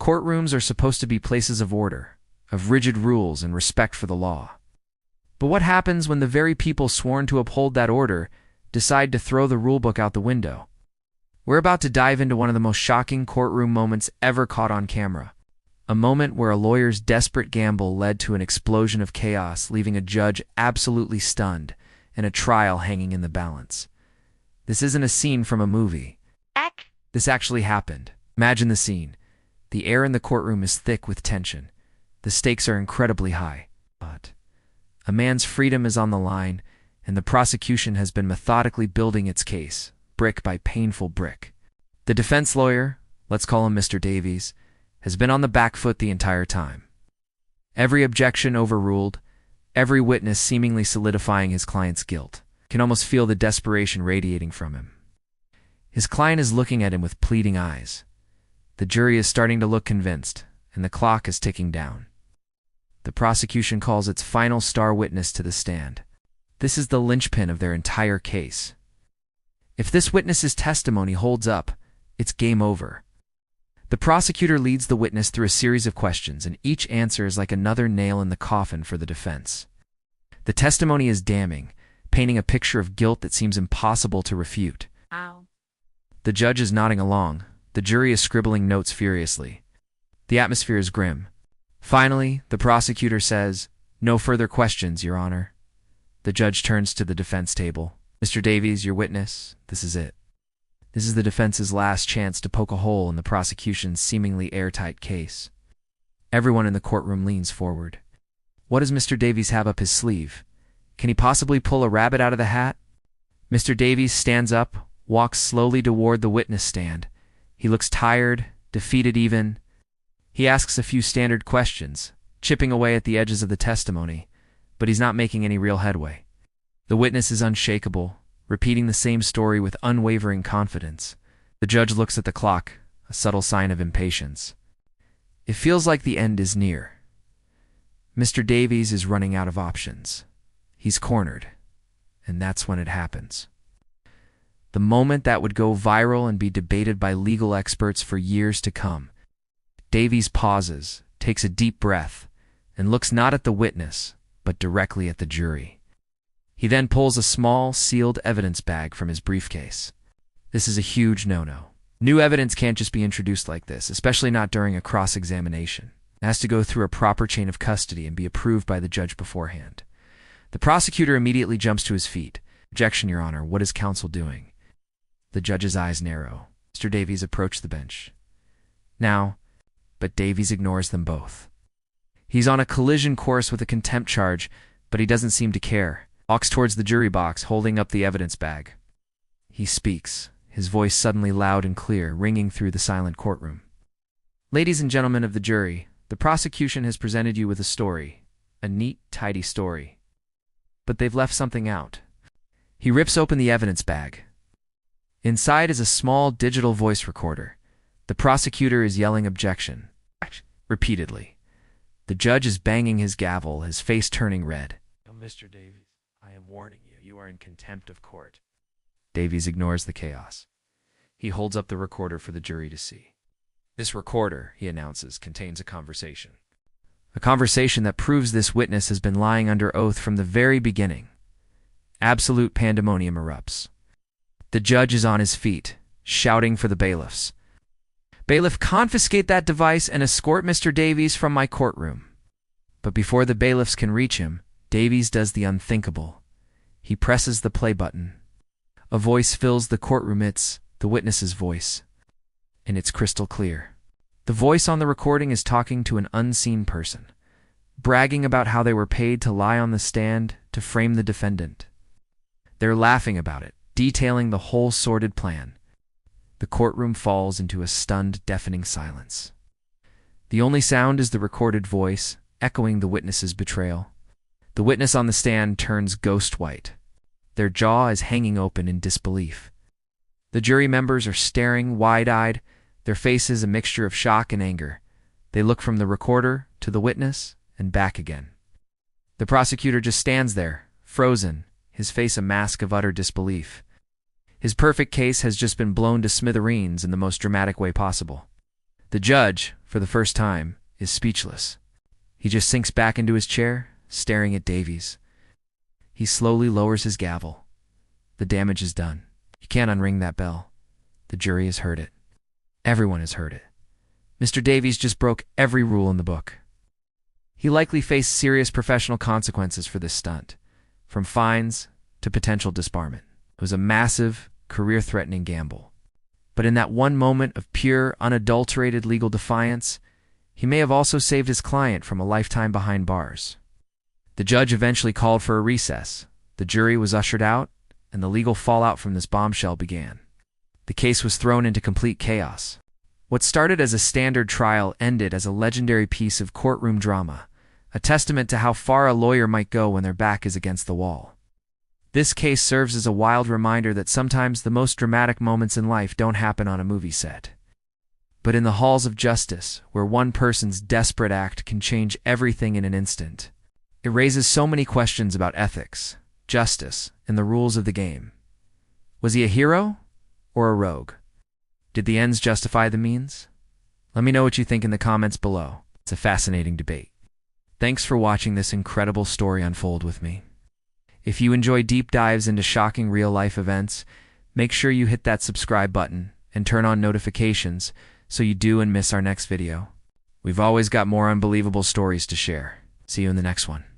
Courtrooms are supposed to be places of order, of rigid rules and respect for the law. But what happens when the very people sworn to uphold that order decide to throw the rulebook out the window? We're about to dive into one of the most shocking courtroom moments ever caught on camera. A moment where a lawyer's desperate gamble led to an explosion of chaos, leaving a judge absolutely stunned and a trial hanging in the balance. This isn't a scene from a movie. This actually happened. Imagine the scene. The air in the courtroom is thick with tension. The stakes are incredibly high. But a man's freedom is on the line, and the prosecution has been methodically building its case, brick by painful brick. The defense lawyer, let's call him Mr. Davies, has been on the back foot the entire time. Every objection overruled, every witness seemingly solidifying his client's guilt. You can almost feel the desperation radiating from him. His client is looking at him with pleading eyes. The jury is starting to look convinced, and the clock is ticking down. The prosecution calls its final star witness to the stand. This is the linchpin of their entire case. If this witness's testimony holds up, it's game over. The prosecutor leads the witness through a series of questions, and each answer is like another nail in the coffin for the defense. The testimony is damning, painting a picture of guilt that seems impossible to refute. Ow. The judge is nodding along. The jury is scribbling notes furiously. The atmosphere is grim. Finally, the prosecutor says, "No further questions, Your Honor." The judge turns to the defense table. "Mr. Davies, your witness, this is it. This is the defense's last chance to poke a hole in the prosecution's seemingly airtight case." Everyone in the courtroom leans forward. What does Mr. Davies have up his sleeve? Can he possibly pull a rabbit out of the hat? Mr. Davies stands up, walks slowly toward the witness stand. He looks tired, defeated even. He asks a few standard questions, chipping away at the edges of the testimony, but he's not making any real headway. The witness is unshakable, repeating the same story with unwavering confidence. The judge looks at the clock, a subtle sign of impatience. It feels like the end is near. Mr. Davies is running out of options. He's cornered, and that's when it happens. The moment that would go viral and be debated by legal experts for years to come. Davies pauses, takes a deep breath, and looks not at the witness, but directly at the jury. He then pulls a small, sealed evidence bag from his briefcase. This is a huge no-no. New evidence can't just be introduced like this, especially not during a cross-examination. It has to go through a proper chain of custody and be approved by the judge beforehand. The prosecutor immediately jumps to his feet. "Objection, Your Honor. What is counsel doing?" The judge's eyes narrow. Mr. Davies approached the bench. Now, but Davies ignores them both. He's on a collision course with a contempt charge, but he doesn't seem to care. Walks towards the jury box, holding up the evidence bag. He speaks, his voice suddenly loud and clear, ringing through the silent courtroom. "Ladies and gentlemen of the jury, the prosecution has presented you with a story, a neat, tidy story. But they've left something out." He rips open the evidence bag. Inside is a small digital voice recorder. The prosecutor is yelling objection, repeatedly. The judge is banging his gavel, his face turning red. "Mr. Davies, I am warning you, you are in contempt of court." Davies ignores the chaos. He holds up the recorder for the jury to see. "This recorder," he announces, "contains a conversation. A conversation that proves this witness has been lying under oath from the very beginning." Absolute pandemonium erupts. The judge is on his feet, shouting for the bailiffs. "Bailiff, confiscate that device and escort Mr. Davies from my courtroom." But before the bailiffs can reach him, Davies does the unthinkable. He presses the play button. A voice fills the courtroom. It's the witness's voice. And it's crystal clear. The voice on the recording is talking to an unseen person, bragging about how they were paid to lie on the stand to frame the defendant. They're laughing about it, detailing the whole sordid plan. The courtroom falls into a stunned, deafening silence. The only sound is the recorded voice, echoing the witness's betrayal. The witness on the stand turns ghost white. Their jaw is hanging open in disbelief. The jury members are staring wide-eyed, their faces a mixture of shock and anger. They look from the recorder to the witness and back again. The prosecutor just stands there, frozen, his face a mask of utter disbelief. His perfect case has just been blown to smithereens in the most dramatic way possible. The judge, for the first time, is speechless. He just sinks back into his chair, staring at Davies. He slowly lowers his gavel. The damage is done. You can't unring that bell. The jury has heard it. Everyone has heard it. Mr. Davies just broke every rule in the book. He likely faced serious professional consequences for this stunt, from fines to potential disbarment. It was a massive, career-threatening gamble. But in that one moment of pure, unadulterated legal defiance, he may have also saved his client from a lifetime behind bars. The judge eventually called for a recess. The jury was ushered out, and the legal fallout from this bombshell began. The case was thrown into complete chaos. What started as a standard trial ended as a legendary piece of courtroom drama, a testament to how far a lawyer might go when their back is against the wall. This case serves as a wild reminder that sometimes the most dramatic moments in life don't happen on a movie set, but in the halls of justice, where one person's desperate act can change everything in an instant. It raises so many questions about ethics, justice, and the rules of the game. Was he a hero or a rogue? Did the ends justify the means? Let me know what you think in the comments below. It's a fascinating debate. Thanks for watching this incredible story unfold with me. If you enjoy deep dives into shocking real-life events, make sure you hit that subscribe button and turn on notifications so you don't miss our next video. We've always got more unbelievable stories to share. See you in the next one.